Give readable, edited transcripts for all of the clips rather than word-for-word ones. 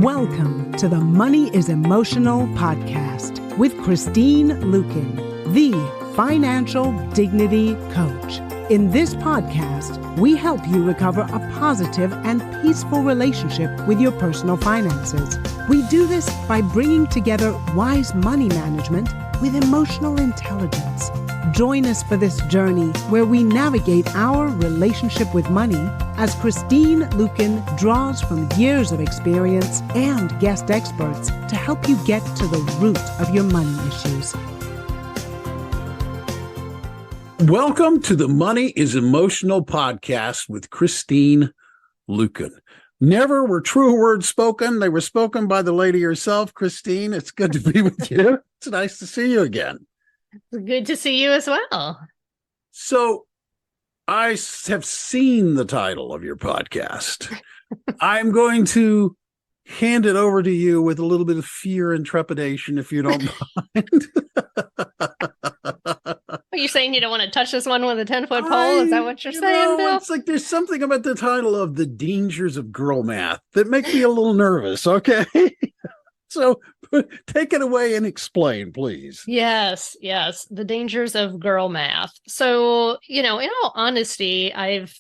Welcome to the Money is Emotional podcast with Christine Luken, the financial dignity coach. In this podcast, we help you recover a positive and peaceful relationship with your personal finances. We do this by bringing together wise money management with emotional intelligence. Join us for this journey where we navigate our relationship with money as Christine Luken draws from years of experience and guest experts to help you get to the root of your money issues. Welcome to the Money is Emotional podcast with Christine Luken. Never were true words spoken. They were spoken by the lady herself. Christine, it's good to be with you. It's nice to see you again. Good to see you as well. So I have seen the title of your podcast. I'm going to hand it over to you with a little bit of fear and trepidation, if you don't mind. Are you saying you don't want to touch this one with a 10-foot pole? Is that what you're saying, Bill? It's like there's something about the title of The Dangers of Girl Math that make me a little nervous, okay? So take it away and explain, please. Yes. The dangers of girl math. So, in all honesty, I've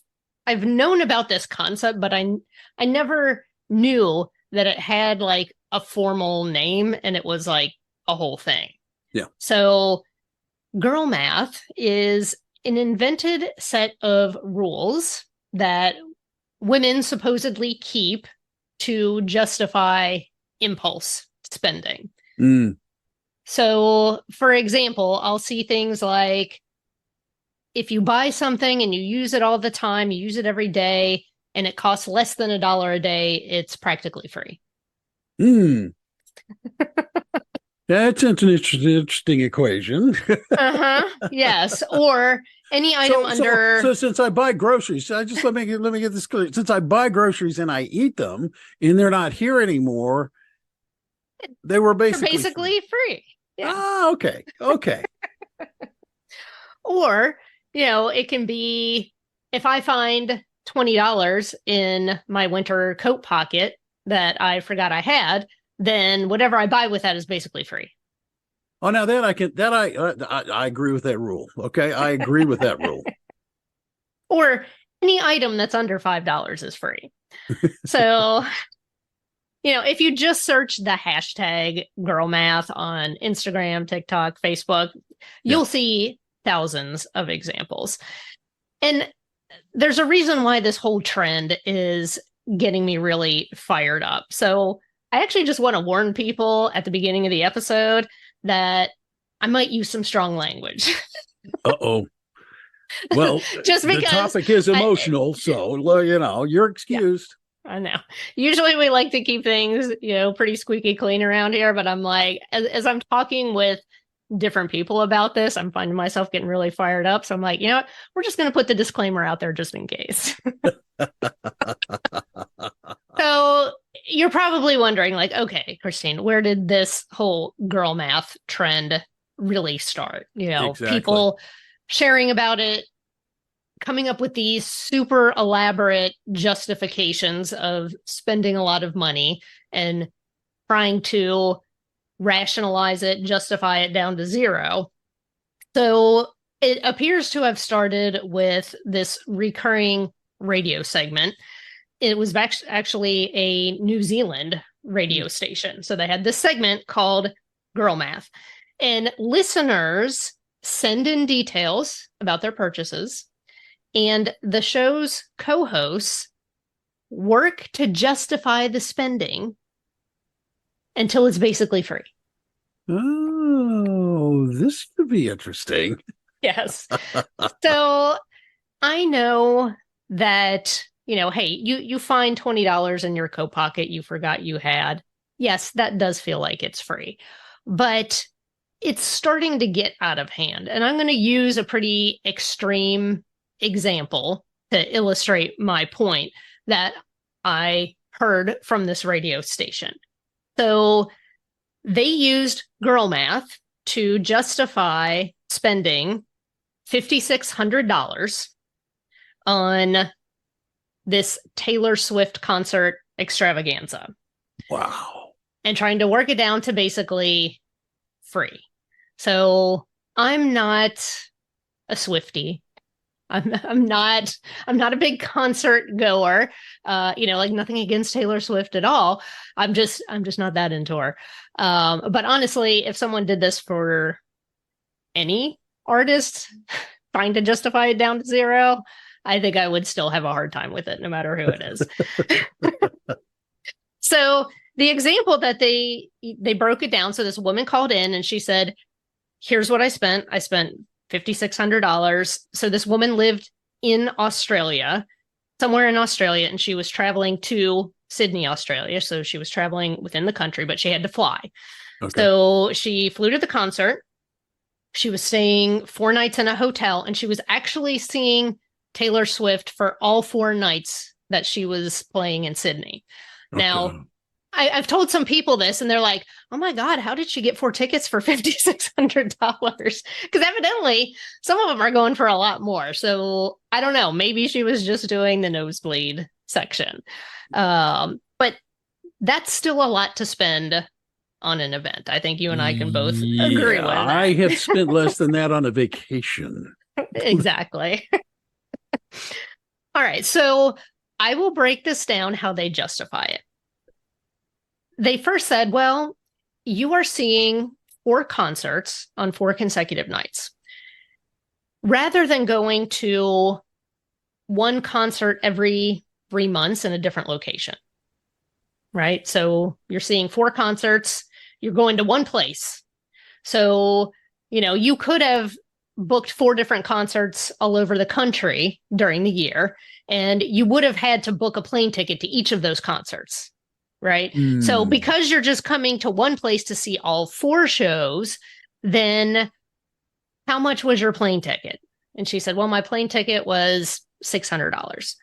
known about this concept, but I never knew that it had like a formal name and it was like a whole thing. Yeah. So girl math is an invented set of rules that women supposedly keep to justify impulse spending. So, for example, I'll see things like if you buy something and you use it all the time, you use it every day, and it costs less than $1 a day, it's practically free. That's an interesting equation. Yes. Or any item under. So since I buy groceries, let me get this clear. Since I buy groceries and I eat them and they're not here anymore, they were basically free. Yeah. Ah, okay. Or, it can be if I find $20 in my winter coat pocket that I forgot I had, then whatever I buy with that is basically free. Oh, now I agree with that rule. Okay, I agree with that rule. Or any item that's under $5 is free. So, if you just search the hashtag girl math on Instagram, TikTok, Facebook, you'll see thousands of examples. And there's a reason why this whole trend is getting me really fired up. So I actually just want to warn people at the beginning of the episode that I might use some strong language. Uh-oh. Well, just because the topic is emotional, so, you're excused. Yeah, I know. Usually we like to keep things, pretty squeaky clean around here, but I'm like, as I'm talking with different people about this, I'm finding myself getting really fired up. So I'm like, you know what? We're just going to put the disclaimer out there just in case. So you're probably wondering, like, okay, Christine, where did this whole girl math trend really start? Exactly. People sharing about it, coming up with these super elaborate justifications of spending a lot of money and trying to rationalize it, justify it down to zero. So it appears to have started with this recurring radio segment. It was actually a New Zealand radio station. So they had this segment called Girl Math. And listeners send in details about their purchases. And the show's co-hosts work to justify the spending until it's basically free. Oh, this could be interesting. Yes. So I know that, hey, you find $20 in your coat pocket you forgot you had. Yes, that does feel like it's free. But it's starting to get out of hand. And I'm going to use a pretty extreme example to illustrate my point that I heard from this radio station. So they used girl math to justify spending $5,600 on this Taylor Swift concert extravaganza. Wow. And trying to work it down to basically free. So I'm not a Swiftie. I'm not a big concert goer. Like nothing against Taylor Swift at all. I'm just not that into her. But honestly, if someone did this for any artist, trying to justify it down to zero, I think I would still have a hard time with it, no matter who it is. So the example that they broke it down. So this woman called in and she said, here's what I spent. I spent $5,600. So this woman lived in Australia, somewhere in Australia, and she was traveling to Sydney, Australia. So she was traveling within the country, but she had to fly. Okay. So she flew to the concert. She was staying 4 nights in a hotel, and she was actually seeing Taylor Swift for all 4 nights that she was playing in Sydney. Okay. Now, I've told some people this, and they're like, oh my God, how did she get 4 tickets for $5,600? Because evidently some of them are going for a lot more. So I don't know. Maybe she was just doing the nosebleed section. But that's still a lot to spend on an event. I think you and I can both agree with that. I have spent less than that on a vacation. Exactly. All right. So I will break this down how they justify it. They first said, well, you are seeing 4 concerts on 4 consecutive nights. Rather than going to one concert every 3 months in a different location, right? So you're seeing 4 concerts, you're going to one place. So, you could have booked 4 different concerts all over the country during the year, and you would have had to book a plane ticket to each of those concerts. Right. So because you're just coming to one place to see all 4 shows, then how much was your plane ticket? And she said, well, my plane ticket was $600.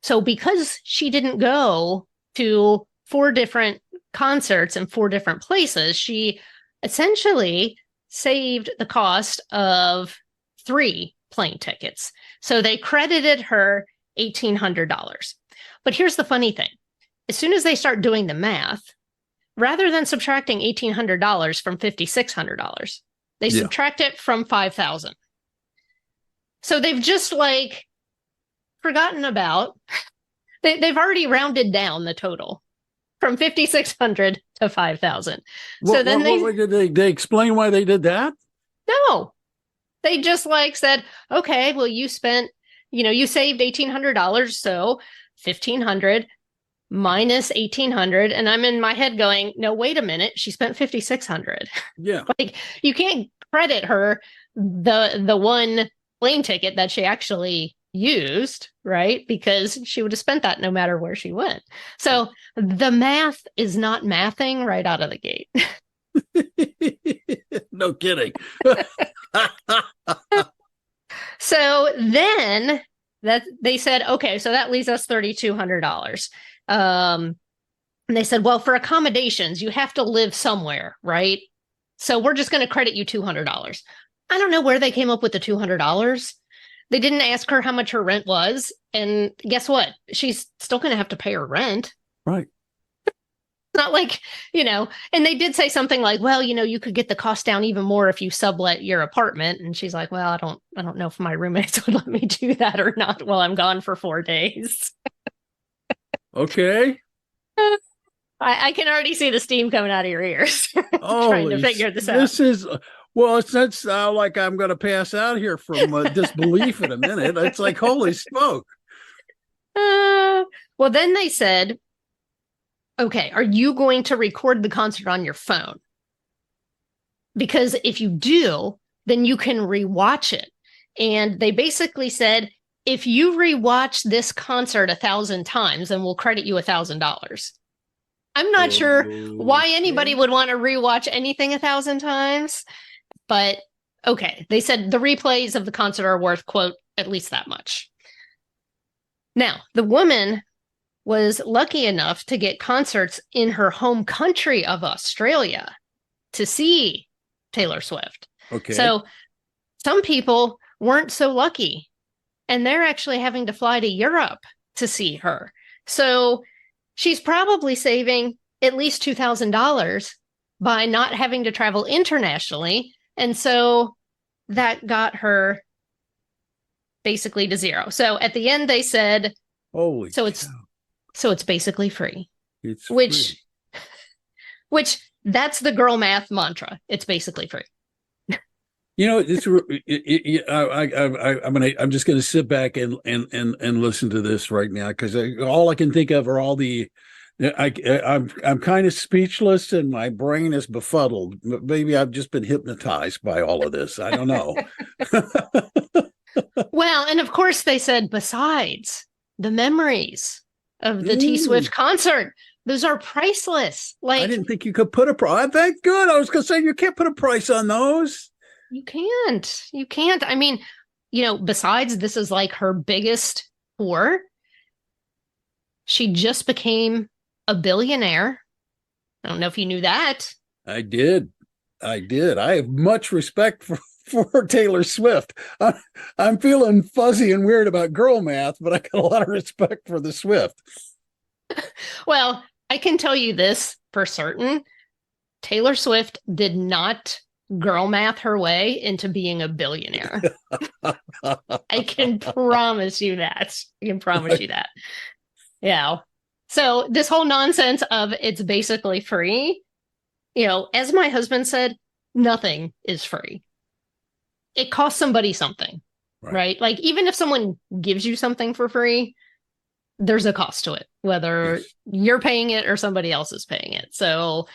So because she didn't go to 4 different concerts in 4 different places, she essentially saved the cost of 3 plane tickets. So they credited her $1,800. But here's the funny thing. As soon as they start doing the math, rather than subtracting $1,800 from $5,600, they subtract it from $5,000. So they've just forgotten about, they've already rounded down the total from $5,600 to $5,000. So then did they explain why they did that? No, they just said, okay, well, you spent, you saved $1,800, so $1,500 minus $1,800, and I'm in my head going, no, wait a minute, she spent $5,600. Yeah. You can't credit her the one plane ticket that she actually used, right? Because she would have spent that no matter where she went. So the math is not mathing right out of the gate. No kidding. So then that they said, okay, so that leaves us $3,200. And they said, well, for accommodations, you have to live somewhere, right? So we're just going to credit you $200. I don't know where they came up with the $200. They didn't ask her how much her rent was. And guess what? She's still going to have to pay her rent. Right. Not and they did say something like, well, you could get the cost down even more if you sublet your apartment. And she's like, well, I don't know if my roommates would let me do that or not while I'm gone for 4 days. Okay. I can already see the steam coming out of your ears trying to figure this out. This is, well, it's like I'm going to pass out here from disbelief in a minute. It's like, holy smoke. Well, then they said, okay, are you going to record the concert on your phone? Because if you do, then you can rewatch it. And they basically said, if you rewatch this concert 1,000 times, then we'll credit you $1,000. I'm not sure why anybody would want to rewatch anything 1,000 times, but okay. They said the replays of the concert are worth, quote, at least that much. Now, the woman was lucky enough to get concerts in her home country of Australia to see Taylor Swift. Okay. So some people weren't so lucky, and they're actually having to fly to Europe to see her. So she's probably saving at least $2,000 by not having to travel internationally. And so that got her basically to zero. So at the end they said, Holy so cow. it's basically free. It's which free. that's the girl math mantra. It's basically free. You know, I'm just gonna sit back and listen to this right now, because all I can think of are all the I'm kind of speechless and my brain is befuddled. Maybe I've just been hypnotized by all of this. I don't know. Well, and of course they said, besides the memories of the TSwift concert, those are priceless. Like, I didn't think you could put a price. That's good. I was going to say, you can't put a price on those. You can't. I mean, besides, this is like her biggest tour. She just became a billionaire. I don't know if you knew that. I did. I have much respect for Taylor Swift. I'm feeling fuzzy and weird about girl math, but I got a lot of respect for the Swift. Well, I can tell you this for certain. Taylor Swift did not girl math her way into being a billionaire. I can promise you that. Yeah. So this whole nonsense of it's basically free, as my husband said, nothing is free. It costs somebody something, right? Like, even if someone gives you something for free, there's a cost to it, whether you're paying it or somebody else is paying it. So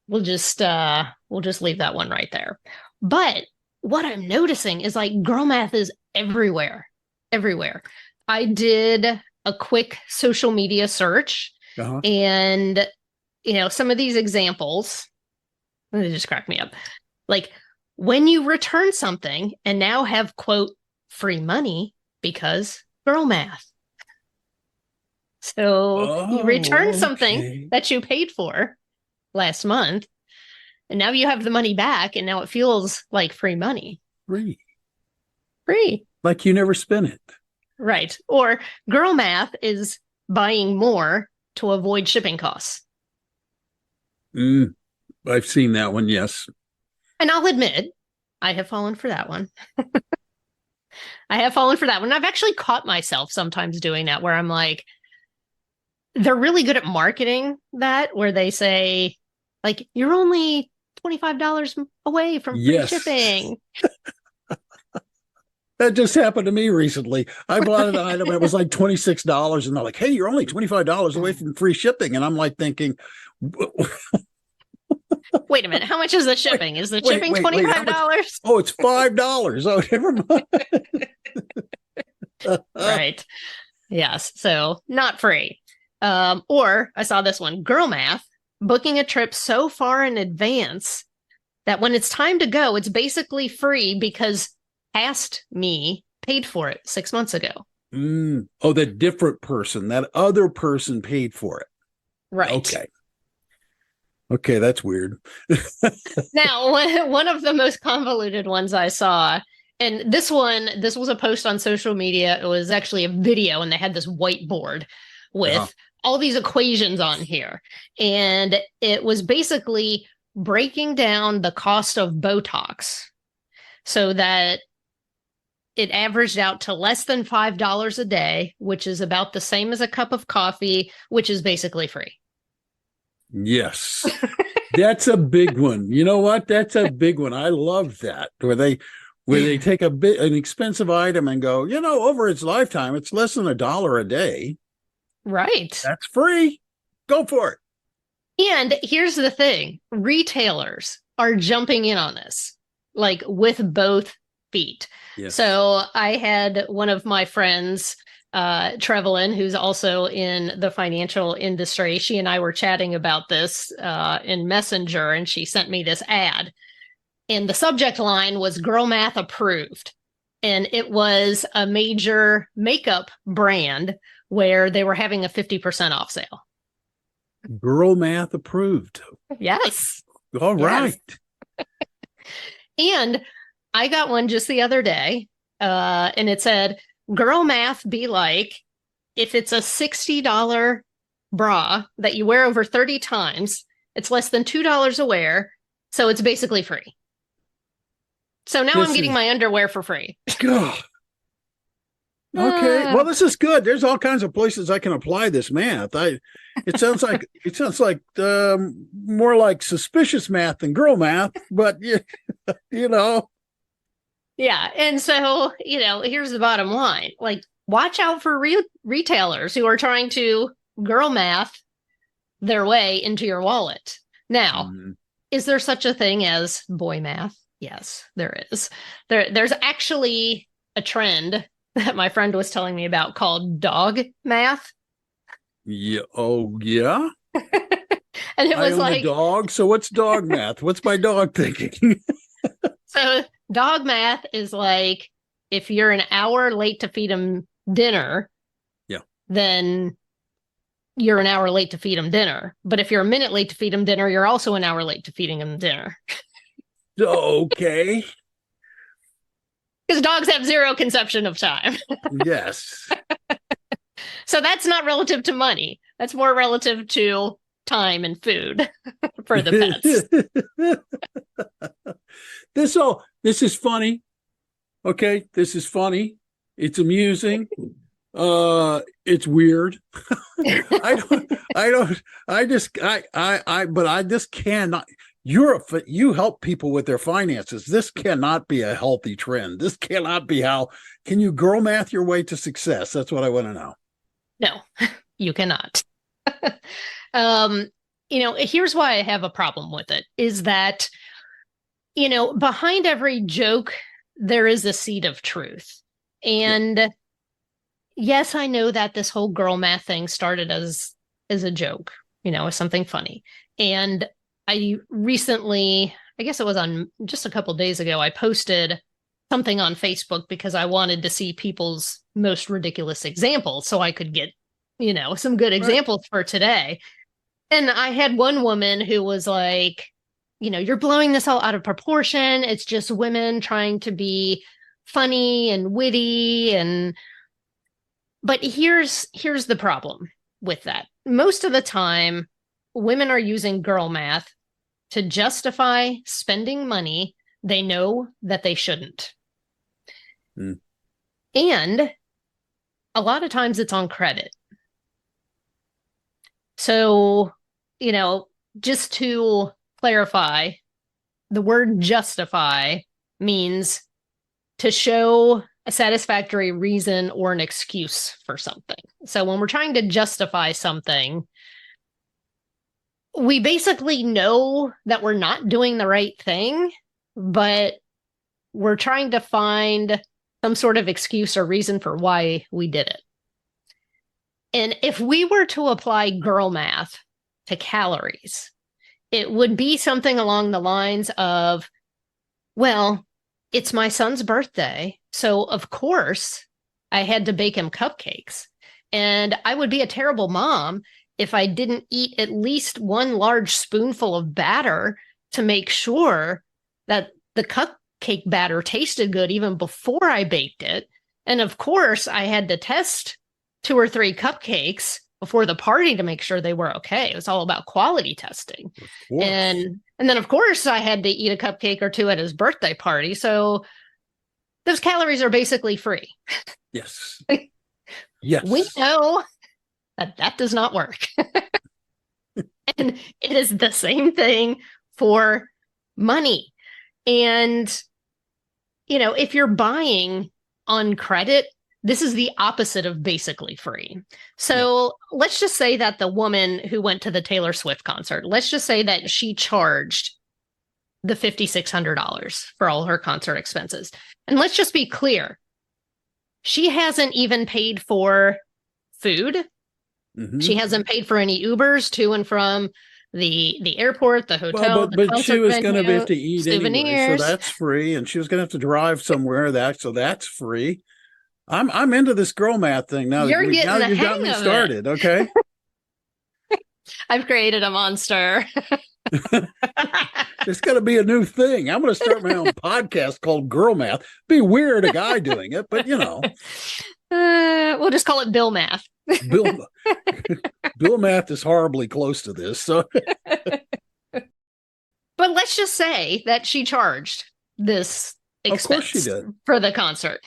we'll just leave that one right there. But what I'm noticing is, like, girl math is everywhere. I did a quick social media search, and some of these examples, they just crack me up. Like, when you return something and now have, quote, free money because girl math. So you return something that you paid for last month, and now you have the money back, and now it feels like free money. Free. Like you never spent it. Right. Or girl math is buying more to avoid shipping costs. I've seen that one, yes. And I'll admit, I have fallen for that one. I've actually caught myself sometimes doing that, where I'm like, they're really good at marketing that, where they say, like, you're only $25 away from free shipping. That just happened to me recently. I bought an item, it was like $26, and they're like, hey, you're only $25 away from free shipping. And I'm like thinking, wait a minute, how much is the shipping? Is the shipping $25? Oh, it's $5. Oh, never mind. Right. Yes. So not free. Or I saw this one, girl math, booking a trip so far in advance that when it's time to go, it's basically free because past me paid for it 6 months ago. Oh, that different person, that other person paid for it. Right. Okay, that's weird. Now, one of the most convoluted ones I saw, and this was a post on social media. It was actually a video, and they had this whiteboard with all these equations on here. And it was basically breaking down the cost of Botox so that it averaged out to less than $5 a day, which is about the same as a cup of coffee, which is basically free. Yes. That's a big one. You know what? That's a big one. I love that. Where they take an expensive item and go, over its lifetime, it's less than $1 a day. Right. That's free. Go for it. And here's the thing. Retailers are jumping in on this, like, with both feet. Yes. So I had one of my friends, Trevelyn, who's also in the financial industry. She and I were chatting about this in Messenger, and she sent me this ad. And the subject line was "Girl Math Approved." And it was a major makeup brand where they were having a 50% off sale. Girl Math Approved. Yes. All right. Yes. And I got one just the other day, and it said, girl math be like if it's a $60 bra that you wear over 30 times. It's less than $2 a wear. So it's basically free. So now I'm getting my underwear for free. God. Okay. Well, this is good. There's all kinds of places I can apply this math. It sounds like more like suspicious math than girl math, but you know. Yeah. And so, here's the bottom line. Like, watch out for retailers who are trying to girl math their way into your wallet. Now, is there such a thing as boy math? Yes, there is. There's actually a trend that my friend was telling me about called dog math. Yeah. Oh, yeah. And it was like a dog. So what's dog math? What's my dog thinking? So dog math is like if you're an hour late to feed him dinner, then you're an hour late to feed him dinner. But if you're a minute late to feed him dinner, you're also an hour late to feeding him dinner. Okay. Because dogs have zero conception of time. Yes. So that's not relative to money. That's more relative to time and food for the pets. This is funny. Okay. This is funny. It's amusing. It's weird. I just cannot. You help people with their finances. This cannot be a healthy trend. This cannot be can you girl math your way to success? That's what I want to know. No, you cannot. Here's why I have a problem with it is that, behind every joke, there is a seed of truth. And yes, I know that this whole girl math thing started as a joke, as something funny. And I recently, I guess it was on just a couple of days ago, I posted something on Facebook because I wanted to see people's most ridiculous examples so I could get, some good examples for today. And I had one woman who was like, you're blowing this all out of proportion. It's just women trying to be funny and witty. But here's the problem with that. Most of the time, women are using girl math to justify spending money they know that they shouldn't. And a lot of times it's on credit. So, just to clarify, the word justify means to show a satisfactory reason or an excuse for something. So when we're trying to justify something, we basically know that we're not doing the right thing, but we're trying to find some sort of excuse or reason for why we did it. And if we were to apply girl math to calories, it would be something along the lines of, well, it's my son's birthday, so of course I had to bake him cupcakes. And I would be a terrible mom if I didn't eat at least one large spoonful of batter to make sure that the cupcake batter tasted good even before I baked it. And of course, I had to test 2 or 3 cupcakes before the party to make sure they were okay. It was all about quality testing. And then, of course, I had to eat a cupcake or 2 at his birthday party. So those calories are basically free. Yes. Yes. We know that does not work. And it is the same thing for money. And, if you're buying on credit, this is the opposite of basically free. So let's just say that the woman who went to the Taylor Swift concert, let's just say that she charged the $5,600 for all her concert expenses. And let's just be clear. She hasn't even paid for food. Mm-hmm. She hasn't paid for any Ubers to and from the airport, the hotel. Well, but she was going to have to eat anyway, so that's free. And she was going to have to drive somewhere, so that's free. I'm into this girl math thing now. You've got me started. Okay. I've created a monster. It's got to be a new thing. I'm going to start my own podcast called Girl Math. Be weird, a guy doing it, but we'll just call it Bill Math. Bill Bill math is horribly close to this. So But let's just say that she charged this expense of course she did. for the concert.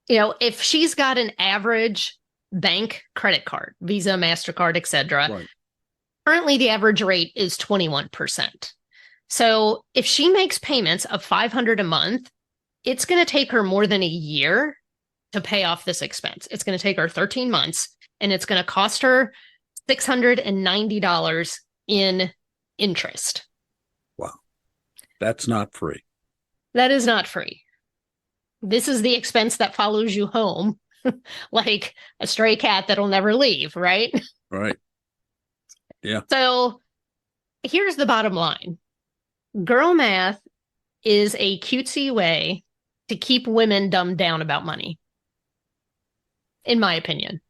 If she's got an average bank credit card, Visa, MasterCard, etc., Right. currently the average rate is 21%. So if she makes payments of $500 a month, it's going to take her more than a year to pay off this expense. It's going to take her 13 months, and it's going to cost her $690 in interest. Wow. That's not free. That is not free. This is the expense that follows you home like a stray cat that'll never leave, right? Right. Yeah. So here's the bottom line. Girl math is a cutesy way to keep women dumbed down about money, in my opinion.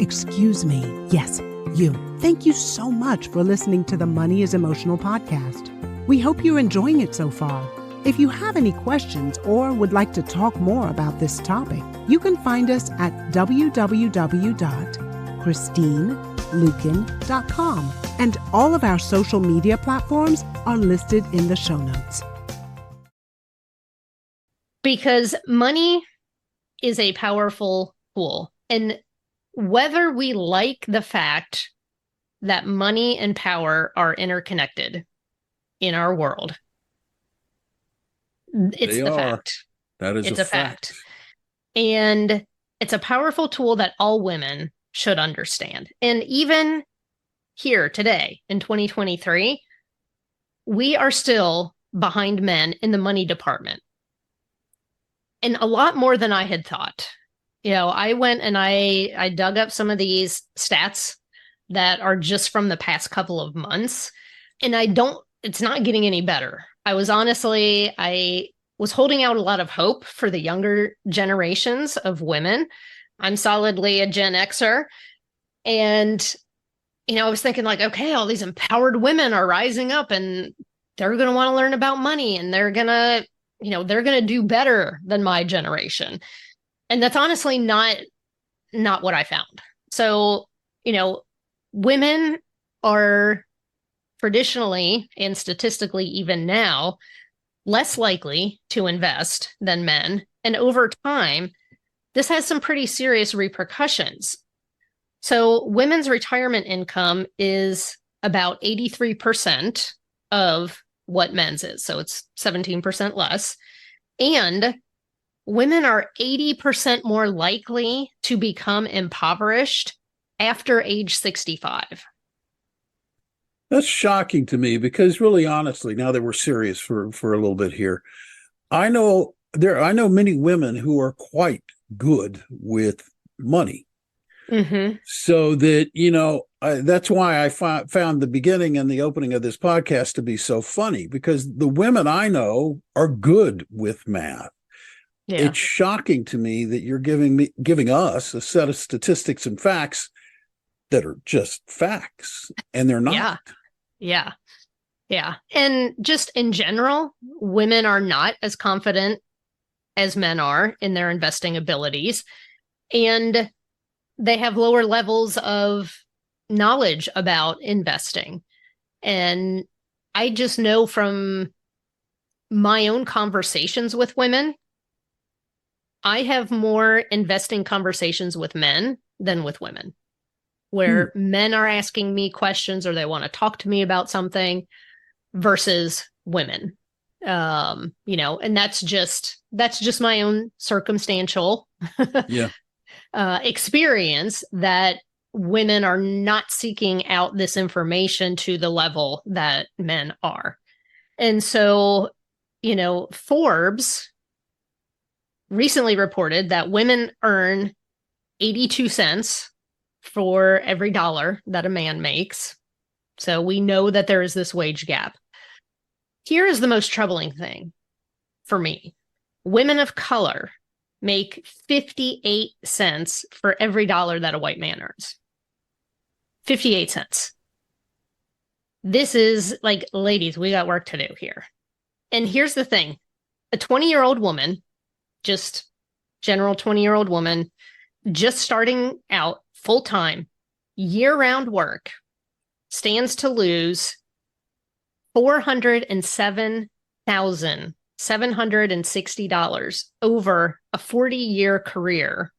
Excuse me. Yes, you. Thank you so much for listening to the Money is Emotional podcast. We hope you're enjoying it so far. If you have any questions or would like to talk more about this topic, you can find us at www.christineluken.com, and all of our social media platforms are listed in the show notes. Because money is a powerful tool. And whether we like the fact that money and power are interconnected in our world, it's the fact. That is it's a a fact. And it's a powerful tool that all women should understand. And even here today in 2023, we are still behind men in the money department. And a lot more than I had thought. I went and I dug up some of these stats that are just from the past couple of months. And it's not getting any better. I was holding out a lot of hope for the younger generations of women. I'm solidly a Gen Xer. And, I was thinking like, okay, all these empowered women are rising up and they're going to want to learn about money, and they're going to do better than my generation. And that's honestly not what I found. So, women are traditionally and statistically even now less likely to invest than men. And over time, this has some pretty serious repercussions. So women's retirement income is about 83% of what men's is. So it's 17% less. And women are 80% more likely to become impoverished after age 65. That's shocking to me because, really, honestly, now that we're serious for a little bit here, I know many women who are quite good with money. Mm-hmm. So that, that's why I found the beginning and the opening of this podcast to be so funny, because the women I know are good with math. Yeah. It's shocking to me that you're giving us a set of statistics and facts that are just facts, and they're not. Yeah. And just in general, women are not as confident as men are in their investing abilities, and they have lower levels of knowledge about investing. And I just know from my own conversations with women, I have more investing conversations with men than with women, where men are asking me questions or they want to talk to me about something versus women. And that's just my own circumstantial experience, that women are not seeking out this information to the level that men are. And so, Forbes recently reported that women earn 82 cents for every dollar that a man makes. So we know that there is this wage gap. Here is the most troubling thing for me. Women of color make 58 cents for every dollar that a white man earns. 58 cents. This is like, ladies, we got work to do here. And here's the thing. A 20-year-old woman, just general 20-year-old woman, just starting out full-time, year-round work stands to lose $407,760 over a 40-year career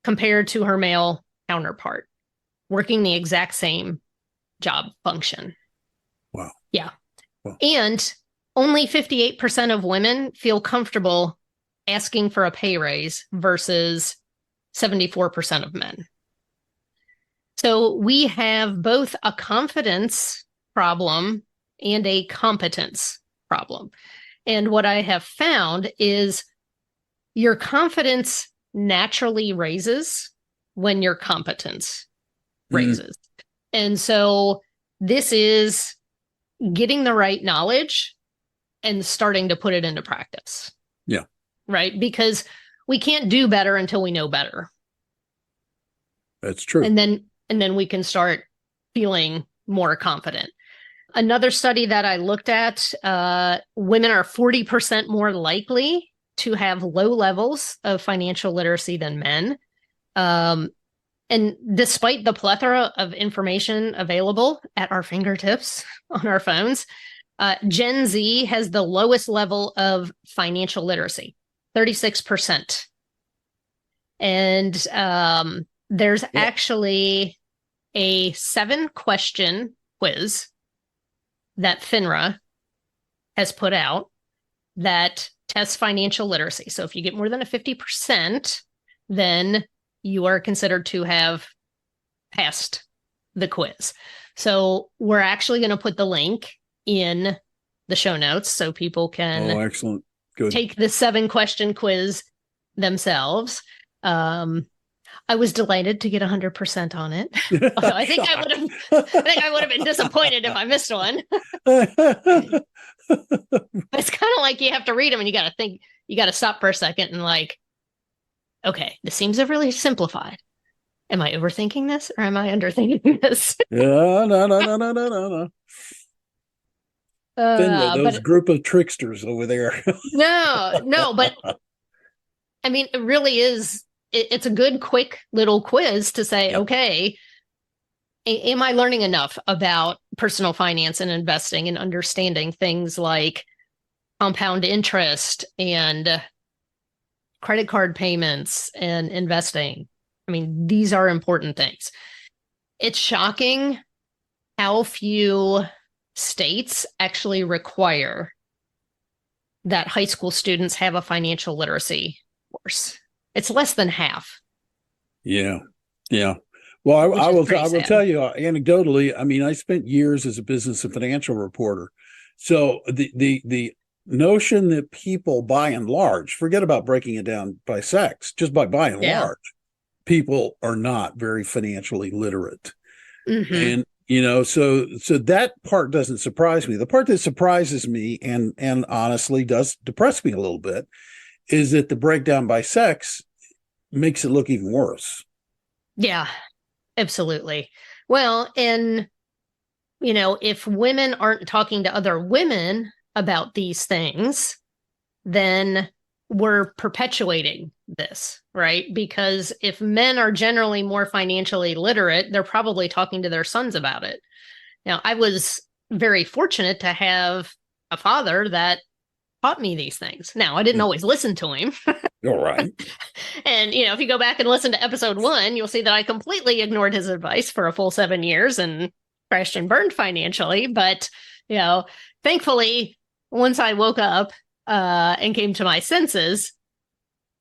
compared to her male counterpart working the exact same job function. Wow. Yeah. Wow. And only 58% of women feel comfortable asking for a pay raise versus 74% of men. So we have both a confidence problem and a competence problem. And what I have found is your confidence naturally raises when your competence raises. And so this is getting the right knowledge and starting to put it into practice. Yeah. Right? Because we can't do better until we know better. That's true. And then we can start feeling more confident. Another study that I looked at, women are 40% more likely to have low levels of financial literacy than men. And despite the plethora of information available at our fingertips on our phones, Gen Z has the lowest level of financial literacy, 36%. And there's actually a 7-question quiz that FINRA has put out that tests financial literacy. So if you get more than a 50%, then you are considered to have passed the quiz. So we're actually going to put the link in the show notes so people can excellent. Good. Take the 7-question quiz themselves. I was delighted to get 100% on it. Although I think I would have been disappointed if I missed one. But it's kind of like you have to read them and you got to think, you got to stop for a second and like, okay, this seems overly simplified. Am I overthinking this or am I underthinking this? No. Those group of tricksters over there. No, but I mean, it really is. It's a good, quick little quiz to say, okay, am I learning enough about personal finance and investing and understanding things like compound interest and credit card payments and investing? I mean, these are important things. It's shocking how few states actually require that high school students have a financial literacy course. It's less than half. Yeah. Well, I will tell you anecdotally, I mean, I spent years as a business and financial reporter. So the notion that people by and large, forget about breaking it down by sex, just by and large, people are not very financially literate. And so that part doesn't surprise me. The part that surprises me and honestly does depress me a little bit is that the breakdown by sex makes it look even worse. Yeah, absolutely. Well, and, if women aren't talking to other women about these things, then we're perpetuating this, right? Because if men are generally more financially literate, they're probably talking to their sons about it. Now, I was very fortunate to have a father that taught me these things. Now, I didn't always listen to him. All right. And, if you go back and listen to episode 1, you'll see that I completely ignored his advice for a full 7 years and crashed and burned financially. But, thankfully, once I woke up and came to my senses,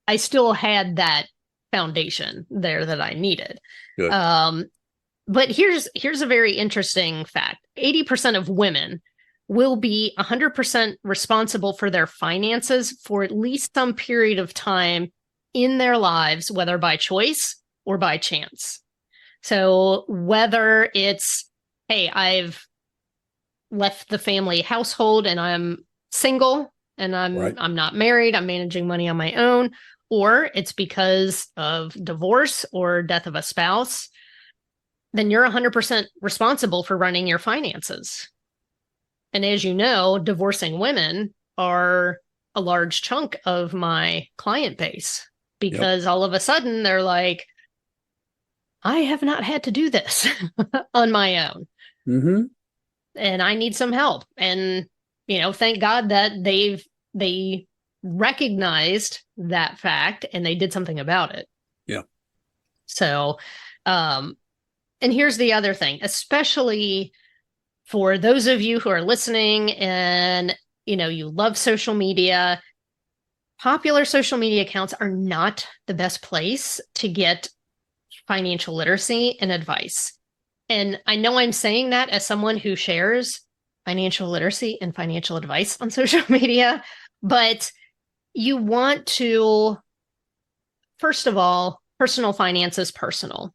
I still had that foundation there that I needed. Good. But here's a very interesting fact. 80% of women will be 100% responsible for their finances for at least some period of time in their lives, whether by choice or by chance. So whether it's, hey, I've left the family household and I'm single and I'm not married, I'm managing money on my own, or it's because of divorce or death of a spouse, then you're 100% responsible for running your finances. And as you know, divorcing women are a large chunk of my client base because all of a sudden they're like, I have not had to do this on my own. Mm-hmm. And I need some help. And, thank God that they recognized that fact and they did something about it. Yeah. So, and here's the other thing, especially for those of you who are listening and, you love social media, popular social media accounts are not the best place to get financial literacy and advice. And I know I'm saying that as someone who shares financial literacy and financial advice on social media, but you want to, first of all, personal finance is personal.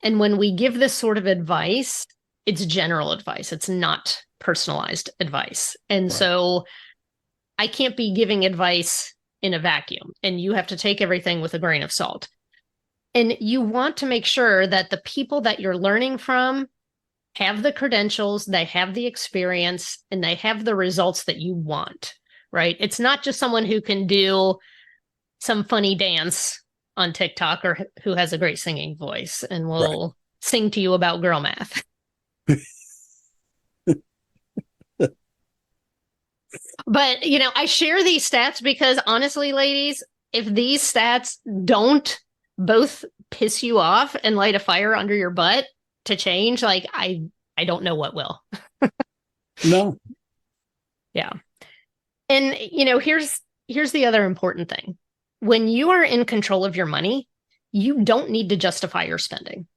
And when we give this sort of advice, it's general advice. It's not personalized advice. And so I can't be giving advice in a vacuum, and you have to take everything with a grain of salt. And you want to make sure that the people that you're learning from have the credentials, they have the experience, and they have the results that you want, right? It's not just someone who can do some funny dance on TikTok or who has a great singing voice and will sing to you about girl math. But, I share these stats because honestly, ladies, if these stats don't both piss you off and light a fire under your butt to change, like I don't know what will. No. Yeah. And, here's the other important thing. When you are in control of your money, you don't need to justify your spending.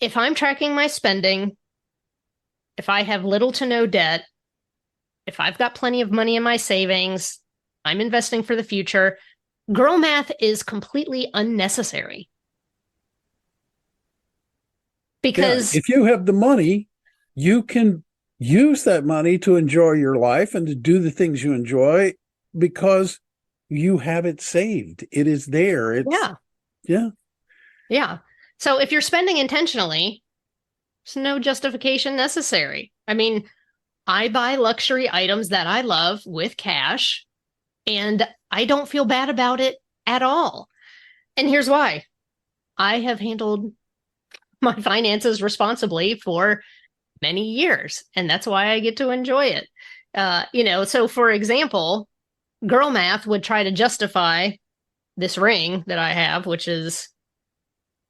If I'm tracking my spending, if I have little to no debt, if I've got plenty of money in my savings, I'm investing for the future, girl math is completely unnecessary. Because if you have the money, you can use that money to enjoy your life and to do the things you enjoy because you have it saved. It is there. Yeah. So if you're spending intentionally, there's no justification necessary. I mean, I buy luxury items that I love with cash, and I don't feel bad about it at all. And here's why. I have handled my finances responsibly for many years, and that's why I get to enjoy it. So for example, girl math would try to justify this ring that I have, which is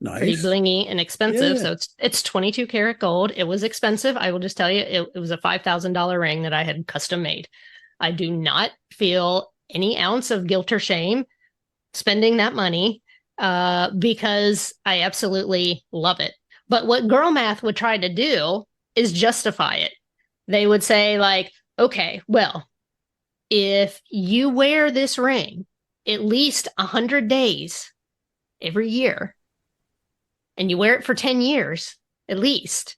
pretty blingy and expensive. So it's 22 karat gold. It was expensive. I will just tell you, it was a $5,000 ring that I had custom made. I do not feel any ounce of guilt or shame spending that money because I absolutely love it. But what girl math would try to do is justify it. They would say like, okay, well, if you wear this ring at least 100 days every year, and you wear it for 10 years at least,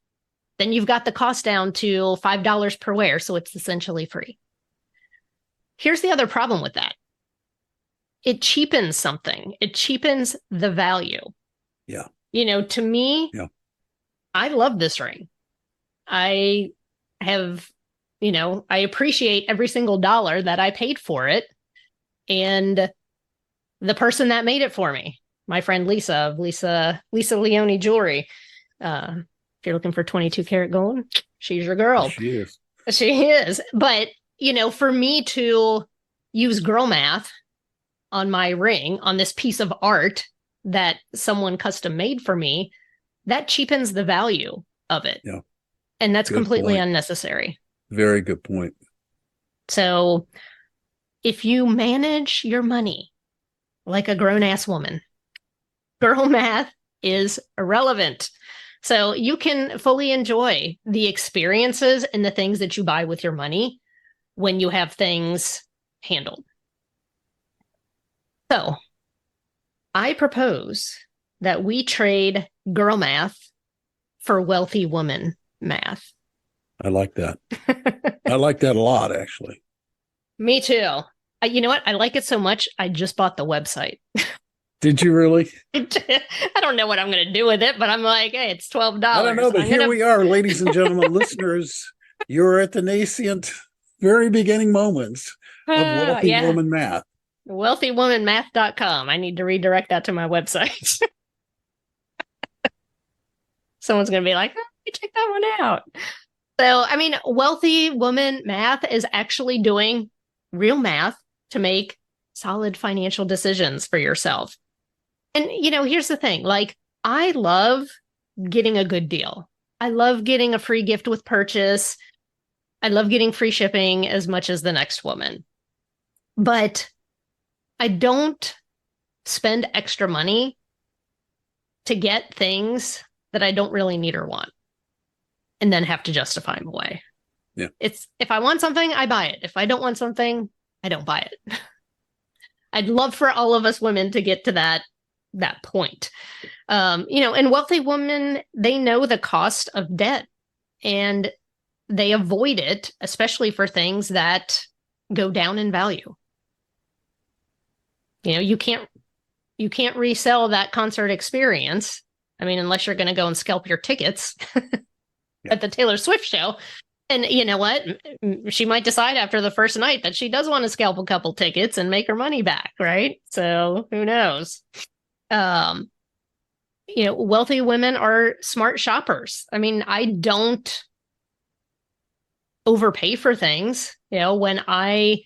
then you've got the cost down to $5 per wear. So it's essentially free. Here's the other problem with that. It cheapens something. It cheapens the value. Yeah. To me, I love this ring. I have, I appreciate every single dollar that I paid for it. And the person that made it for me, my friend Lisa of Lisa Leone Jewelry. If you're looking for 22 karat gold, she's your girl. She is. She is. But, for me to use girl math on my ring, on this piece of art that someone custom made for me, that cheapens the value of it. Yeah. And that's completely unnecessary. Very good point. So if you manage your money like a grown-ass woman, girl math is irrelevant. So you can fully enjoy the experiences and the things that you buy with your money when you have things handled. So I propose that we trade girl math for wealthy woman math. I like that. I like that a lot, actually. Me too. You know what? I like it so much, I just bought the website. Did you really? I don't know what I'm going to do with it, but I'm like, hey, it's $12. I don't know, but here we are, ladies and gentlemen, listeners. You're at the nascent, very beginning moments of wealthy woman math. wealthywomanmath.com. I need to redirect that to my website. Someone's going to be like, oh, check that one out. So, I mean, Wealthy Woman Math is actually doing real math to make solid financial decisions for yourself. And, here's the thing. Like, I love getting a good deal. I love getting a free gift with purchase. I love getting free shipping as much as the next woman. But I don't spend extra money to get things that I don't really need or want and then have to justify them away. Yeah. It's if I want something, I buy it. If I don't want something, I don't buy it. I'd love for all of us women to get to that point. And wealthy women, they know the cost of debt and they avoid it, especially for things that go down in value. You can't resell that concert experience. I mean, unless you're going to go and scalp your tickets at the Taylor Swift show. And you know what? She might decide after the first night that she does want to scalp a couple tickets and make her money back, right? So who knows? Wealthy women are smart shoppers. I mean, I don't overpay for things. When I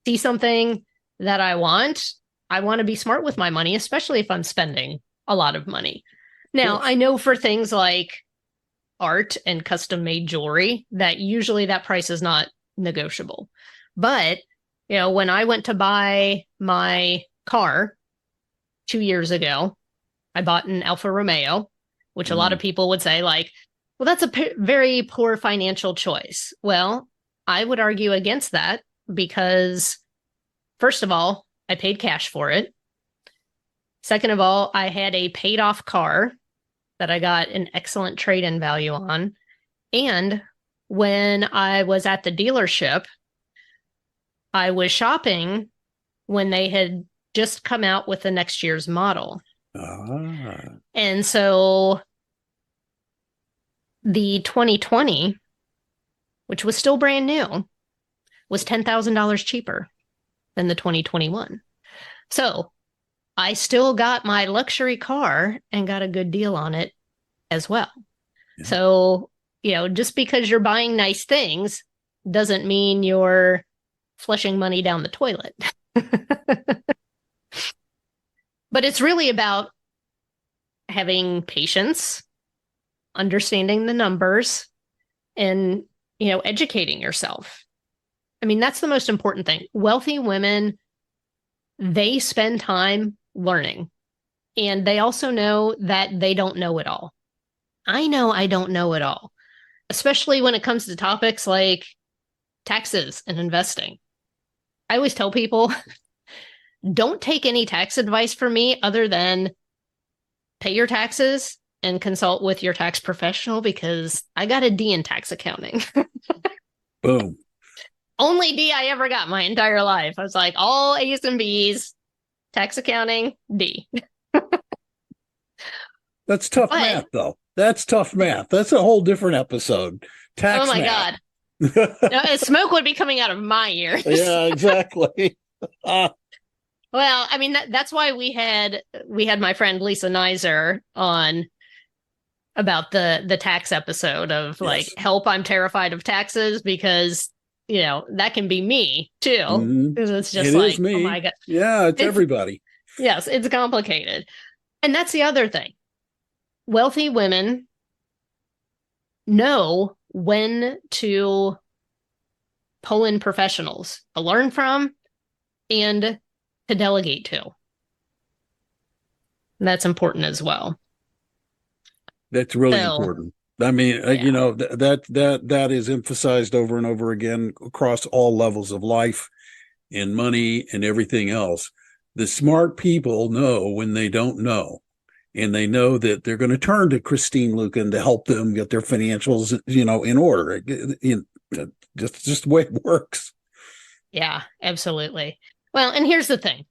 see something that I want to be smart with my money, especially if I'm spending a lot of money. Now, Yes. I know for things like art and custom made jewelry that usually that price is not negotiable. But, when I went to buy my car 2 years ago, I bought an Alfa Romeo, which a lot of people would say like, well, that's a very poor financial choice. Well, I would argue against that because first of all, I paid cash for it. Second of all, I had a paid off car that I got an excellent trade-in value on. And when I was at the dealership, I was shopping when they had just come out with the next year's model. And so the 2020, which was still brand new, was $10,000 cheaper than the 2021. So I still got my luxury car and got a good deal on it as well. Yeah. So, just because you're buying nice things doesn't mean you're flushing money down the toilet. But it's really about having patience, understanding the numbers, and, educating yourself. I mean, that's the most important thing. Wealthy women, they spend time learning, and they also know that they don't know it all. I know I don't know it all, especially when it comes to topics like taxes and investing. I always tell people, don't take any tax advice from me other than pay your taxes and consult with your tax professional because I got a D in tax accounting. Boom. Only D I ever got my entire life. I was like, all A's and B's, tax accounting, D. That's tough math, though. That's tough math. That's a whole different episode. Tax oh, my math. God. Smoke would be coming out of my ears. Yeah, exactly. Well, I mean, that's why we had my friend Lisa Nizer on about the tax episode of like, yes. Help, I'm terrified of taxes, because that can be me too. Because it's just like, me. Oh my God. Yeah, it's everybody. Yes, it's complicated. And that's the other thing. Wealthy women know when to pull in professionals to learn from and to delegate to. And that's important as well. That's really important. I mean, yeah. That is emphasized over and over again across all levels of life and money and everything else. The smart people know when they don't know, and they know that they're going to turn to Christine Luken to help them get their financials, in order. Just the way it works. Yeah, absolutely. Well, and here's the thing.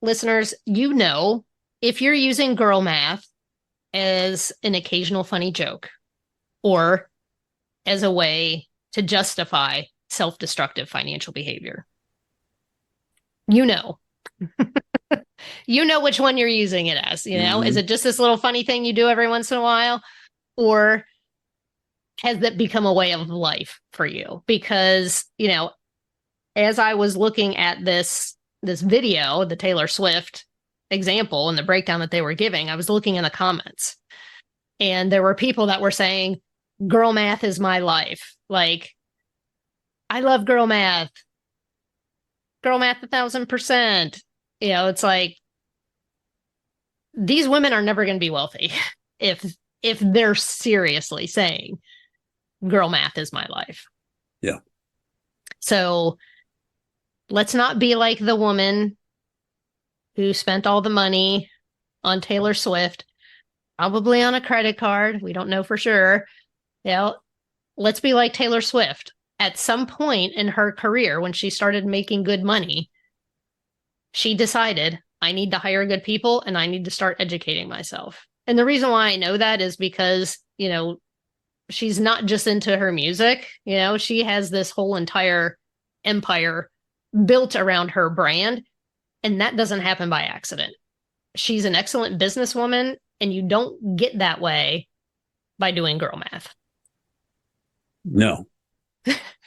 Listeners, if you're using girl math as an occasional funny joke or as a way to justify self-destructive financial behavior. you know. You know which one you're using it as, you know? Is it just this little funny thing you do every once in a while? Or has that become a way of life for you? Because, you know, as I was looking at this video, the Taylor Swift example and the breakdown that they were giving, I was looking in the comments. And there were people that were saying, girl math is my life. Like, I love girl math. Girl math 1,000%. You know, it's like, these women are never going to be wealthy if they're seriously saying girl math is my life. Yeah. So let's not be like the woman who spent all the money on Taylor Swift, probably on a credit card. We don't know for sure. You know, let's be like Taylor Swift. At some point in her career, when she started making good money, she decided, I need to hire good people and I need to start educating myself. And the reason why I know that is because, you know, she's not just into her music. You know, she has this whole entire empire built around her brand. And that doesn't happen by accident. She's an excellent businesswoman, and you don't get that way by doing girl math. No.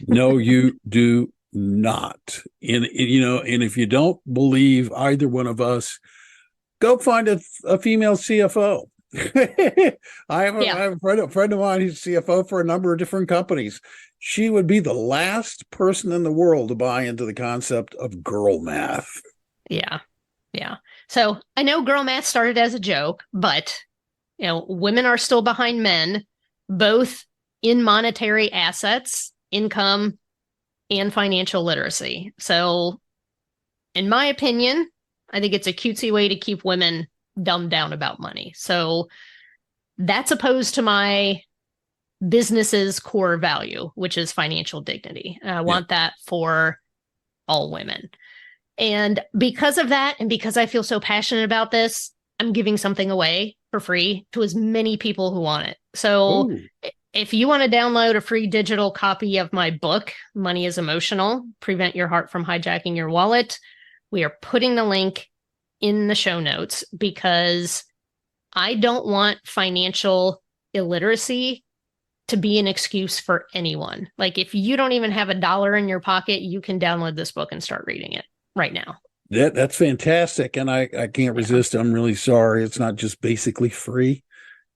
No, you do not. And you know, and if you don't believe either one of us, go find a female CFO. I have a friend of mine who's CFO for a number of different companies. She would be the last person in the world to buy into the concept of girl math. Yeah. So I know girl math started as a joke, but, you know, women are still behind men, both in monetary assets, income, and financial literacy. So in my opinion, I think it's a cutesy way to keep women dumbed down about money. So that's opposed to my business's core value, which is financial dignity. And I want that for all women. And because of that, and because I feel so passionate about this, I'm giving something away for free to as many people who want it. So if you want to download a free digital copy of my book, Money is Emotional, Prevent Your Heart from Hijacking Your Wallet, we are putting the link in the show notes because I don't want financial illiteracy to be an excuse for anyone. Like, if you don't even have $1 in your pocket, you can download this book and start reading it right now. That's fantastic. And I can't resist. I'm really sorry. It's not just basically free.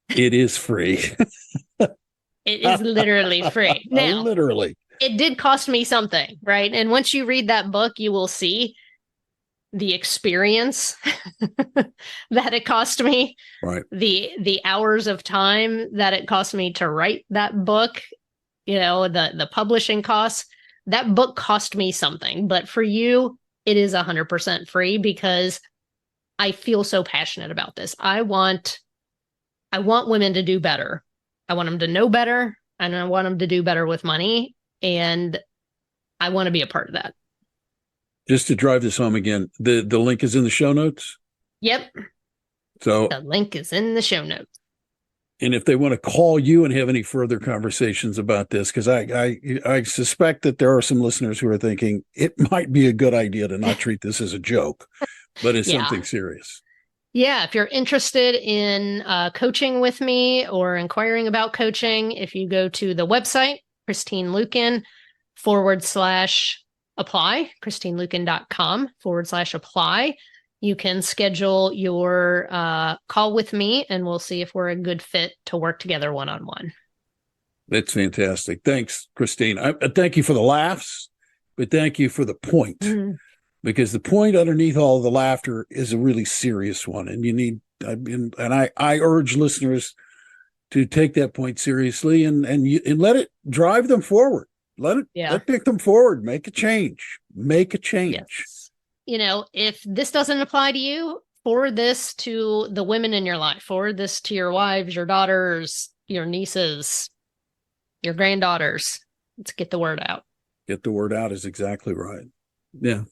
It is free. It is literally free. Now, literally. It did cost me something, right? And once you read that book, you will see the experience that it cost me, right? The hours of time that it cost me to write that book, you know, the publishing costs. That book cost me something, but for you, it is 100% free because I feel so passionate about this. I want women to do better. I want them to know better, and I want them to do better with money, and I want to be a part of that. Just to drive this home again, the link is in the show notes? Yep. So the link is in the show notes. And if they want to call you and have any further conversations about this, because I suspect that there are some listeners who are thinking it might be a good idea to not treat this as a joke, but it's something serious. Yeah, if you're interested in coaching with me or inquiring about coaching, if you go to the website, ChristineLuken.com/apply, ChristineLuken.com/apply, you can schedule your call with me and we'll see if we're a good fit to work together one-on-one. That's fantastic. Thanks, Christine. I thank you for the laughs, but thank you for the point. Mm-hmm. Because the point underneath all of the laughter is a really serious one. And you need, and I urge listeners to take that point seriously and let it drive them forward. Let pick them forward. Make a change. Yes. You know, if this doesn't apply to you, forward this to the women in your life. Forward this to your wives, your daughters, your nieces, your granddaughters. Let's get the word out. Get the word out is exactly right. Yeah,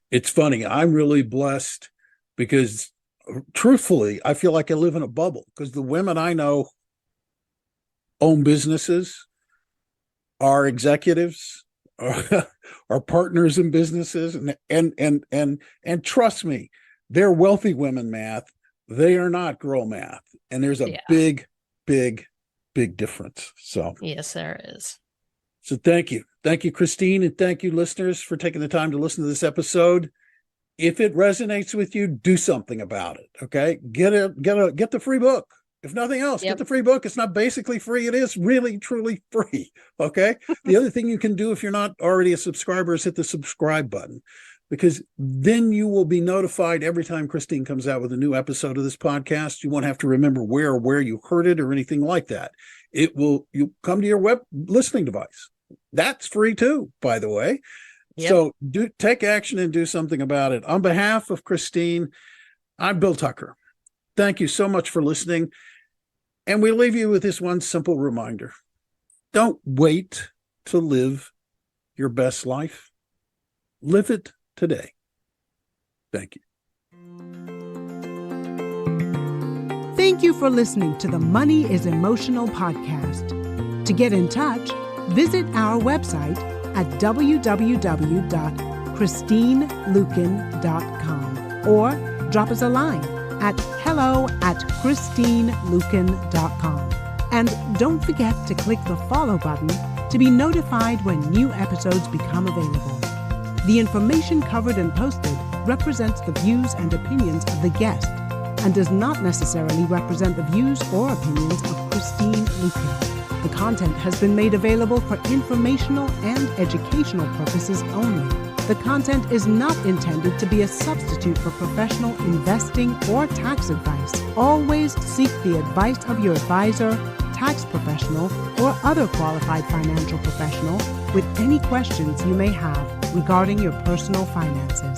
it's funny. I'm really blessed because, truthfully, I feel like I live in a bubble because the women I know own businesses, are executives, are partners in businesses, and trust me, they're wealthy women math. They are not girl math, and there's a big difference. So yes, there is. So thank you, Christine, and thank you, listeners, for taking the time to listen to this episode. If it resonates with you, do something about it. Okay, get the free book. If nothing else, get the free book. It's not basically free. It is really, truly free. Okay. The other thing you can do if you're not already a subscriber is hit the subscribe button, because then you will be notified every time Christine comes out with a new episode of this podcast. You won't have to remember where you heard it or anything like that. You'll come to your web listening device. That's free too, by the way. Yep. So take action and do something about it. On behalf of Christine, I'm Bill Tucker. Thank you so much for listening. And we leave you with this one simple reminder. Don't wait to live your best life. Live it today. Thank you. Thank you for listening to the Money is Emotional podcast. To get in touch, visit our website at www.christineluken.com or drop us a line at hello@christineluken.com. And don't forget to click the follow button to be notified when new episodes become available. The information covered and posted represents the views and opinions of the guest and does not necessarily represent the views or opinions of Christine Luken. The content has been made available for informational and educational purposes only. The content is not intended to be a substitute for professional investing or tax advice. Always seek the advice of your advisor, tax professional, or other qualified financial professional with any questions you may have regarding your personal finances.